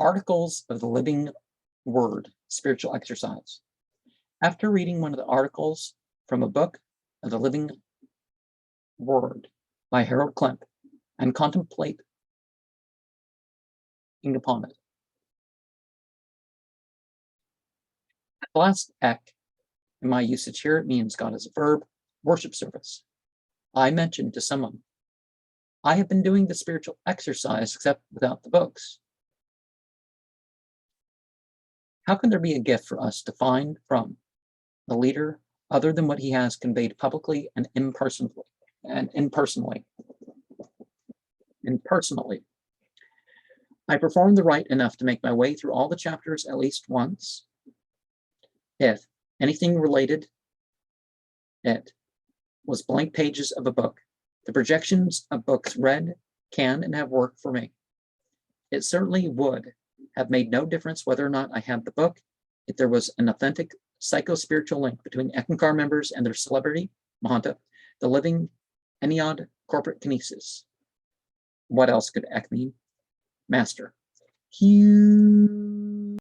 Articles of the Living Word, Spiritual Exercise. After reading one of the articles from a book of the Living Word by Harold Klemp and contemplating upon it. The last ek in my usage here, it means God as a verb, worship service. I mentioned to someone, I have been doing the spiritual exercise except without the books. How can there be a gift for us to find from the leader other than what he has conveyed publicly and impersonally? I performed the rite enough to make my way through all the chapters at least once. If anything related, it was blank pages of a book. The projections of books read can and have worked for me. It certainly would have made no difference whether or not I had the book, if there was an authentic psycho-spiritual link between Eckankar members and their celebrity, Mahanta, the living Ennead corporate kinesis. What else could Ek mean? Master. Huge.